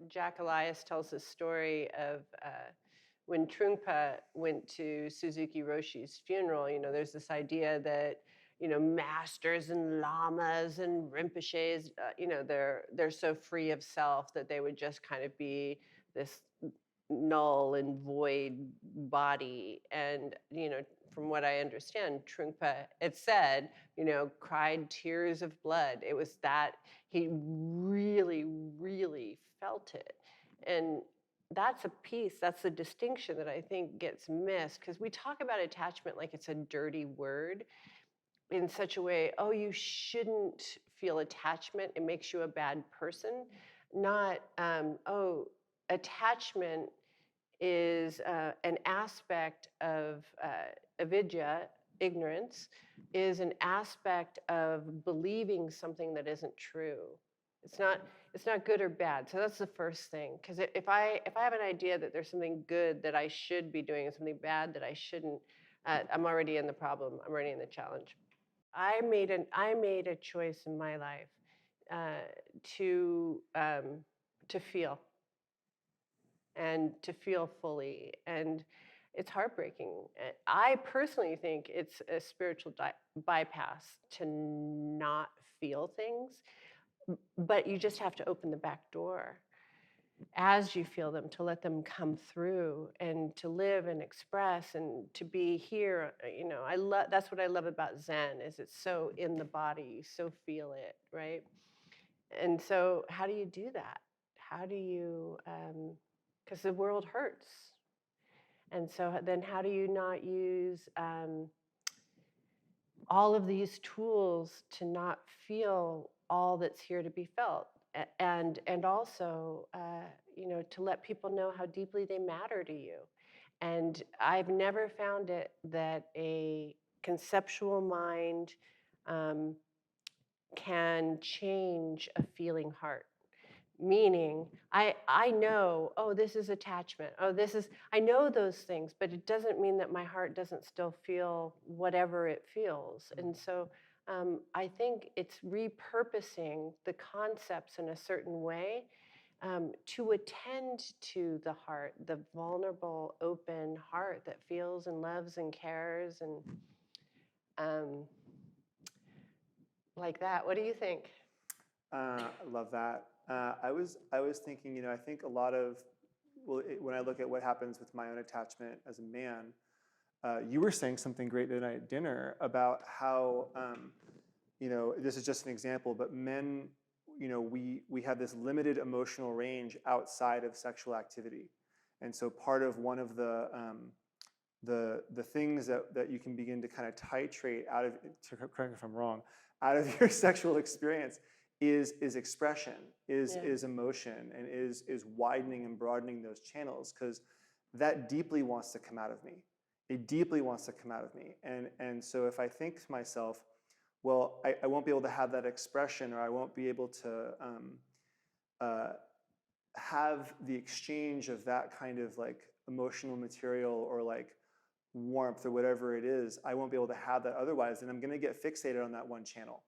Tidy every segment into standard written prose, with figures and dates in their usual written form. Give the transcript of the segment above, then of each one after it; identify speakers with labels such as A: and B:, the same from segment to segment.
A: Jack Elias tells the story of when Trungpa went to Suzuki Roshi's funeral. There's this idea that masters and lamas and rinpoches, they're so free of self that they would just kind of be this null and void body. And from what I understand, Trungpa, it said, cried tears of blood. It was that he really, really felt it. And that's a piece, that's the distinction that I think gets missed, because we talk about attachment like it's a dirty word in such a way, oh, you shouldn't feel attachment, it makes you a bad person. Not, oh, attachment is an aspect of avidya, ignorance, is an aspect of believing something that isn't true. It's not, it's not good or bad. So that's the first thing. Because if I have an idea that there's something good that I should be doing and something bad that I shouldn't, I'm already in the problem. I'm already in the challenge. I made a choice in my life uh, to to feel and to feel fully. And it's heartbreaking. I personally think it's a spiritual bypass to not feel things, but you just have to open the back door as you feel them, to let them come through and to live and express and to be here. I love, that's what I love about Zen, is it's so in the body, you so feel it, right? And so how do you do that? How do you, because the world hurts. And so then how do you not use all of these tools to not feel all that's here to be felt? And also, to let people know how deeply they matter to you. And I've never found it that a conceptual mind um, can change a feeling heart. Meaning, I know, oh, this is attachment. Oh, this is, I know those things, but it doesn't mean that my heart doesn't still feel whatever it feels. And so I think it's repurposing the concepts in a certain way to attend to the heart, the vulnerable, open heart that feels and loves and cares and um, like that. What do you think?
B: I love that. I was thinking, I think a lot of, well, when I look at what happens with my own attachment as a man, you were saying something great tonight at dinner about how, this is just an example, but men, we have this limited emotional range outside of sexual activity, and so part of one of the things that you can begin to kind of titrate out of, correct me if I'm wrong, out of your sexual experience is expression,
A: Yeah.
B: is emotion, and is widening and broadening those channels, because that deeply wants to come out of me. It deeply wants to come out of me. And so if I think to myself, well, I won't be able to have that expression, or I won't be able to have the exchange of that kind of like emotional material or like warmth or whatever it is, I won't be able to have that otherwise, and I'm going to get fixated on that one channel.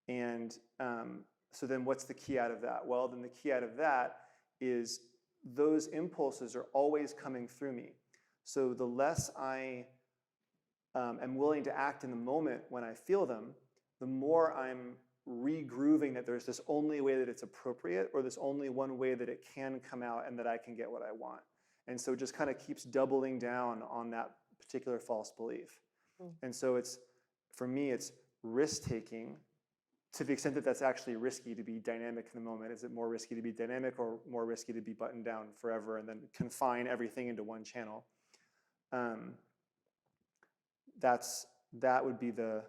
B: And so then what's the key out of that? Well, then the key out of that is those impulses are always coming through me. So the less I am willing to act in the moment when I feel them, the more I'm regrooving that there's this only way that it's appropriate, or this only one way that it can come out and that I can get what I want. And so it just kind of keeps doubling down on that particular false belief. And so for me, it's risk-taking, to the extent that that's actually risky to be dynamic in the moment. Is it more risky to be dynamic, or more risky to be buttoned down forever and then confine everything into one channel? That would be the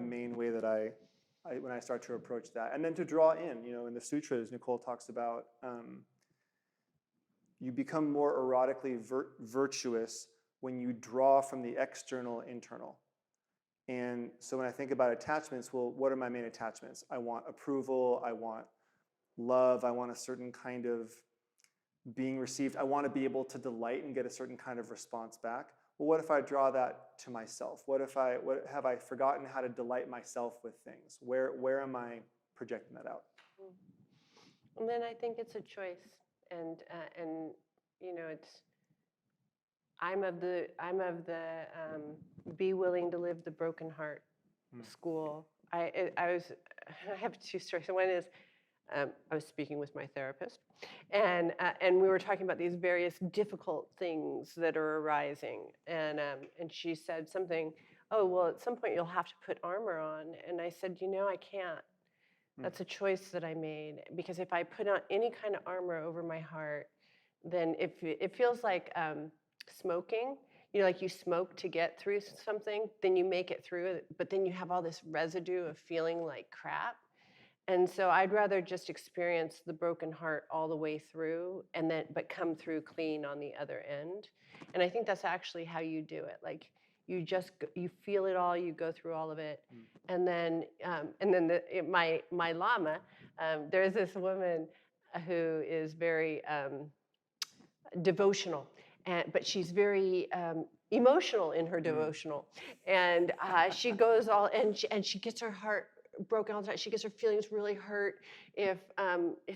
B: main way that I when I start to approach that. And then to draw in the sutras, Nicole talks about you become more erotically virtuous when you draw from the external internal. And so when I think about attachments, well, what are my main attachments? I want approval, I want love, I want a certain kind of being received. I want to be able to delight and get a certain kind of response back. Well, what if I draw that to myself? What have I forgotten how to delight myself with things? Where am I projecting that out?
A: And then I think it's a choice, and you know, it's be willing to live the broken heart school. I was I have two stories. One is I was speaking with my therapist, and we were talking about these various difficult things that are arising, and she said something. Oh well, at some point you'll have to put armor on, and I said, I can't. That's a choice that I made because if I put on any kind of armor over my heart, then it feels like smoking. Like you smoke to get through something, then you make it through it, but then you have all this residue of feeling like crap. And so I'd rather just experience the broken heart all the way through but come through clean on the other end. And I think that's actually how you do it. Like you feel it all, you go through all of it. And then my lama, there's this woman who is very devotional, but she's very emotional in her devotional, and she goes all and she gets her heart broken all the time. She gets her feelings really hurt if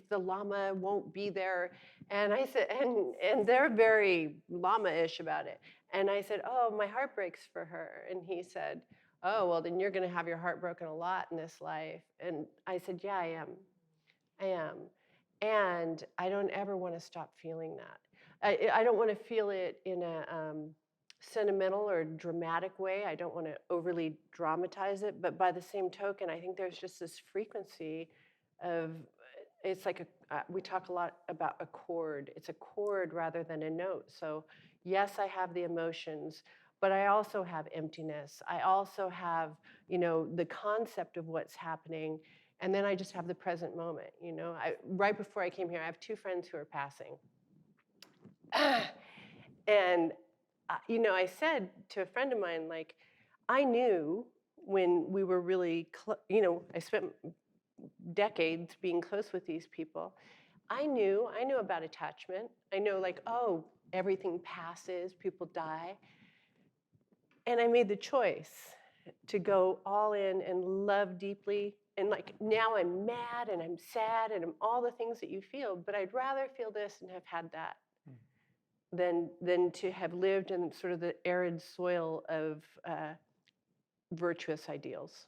A: the lama won't be there. And I said, and they're very lama-ish about it. And I said, oh, my heart breaks for her. And he said, oh, well, then you're going to have your heart broken a lot in this life. And I said, yeah, I am. I am. And I don't ever want to stop feeling that. I don't want to feel it in a sentimental or dramatic way. I don't want to overly dramatize it. But by the same token, I think there's just this frequency of, it's like we talk a lot about a chord. It's a chord rather than a note. So yes, I have the emotions, but I also have emptiness. I also have, the concept of what's happening. And then I just have the present moment. Right before I came here, I have two friends who are passing. And, I said to a friend of mine, like, I knew when we were really, I spent decades being close with these people. I knew about attachment. I know, like, oh, everything passes, people die. And I made the choice to go all in and love deeply. And like now I'm mad and I'm sad and I'm all the things that you feel, but I'd rather feel this and have had that than to have lived in sort of the arid soil of virtuous ideals.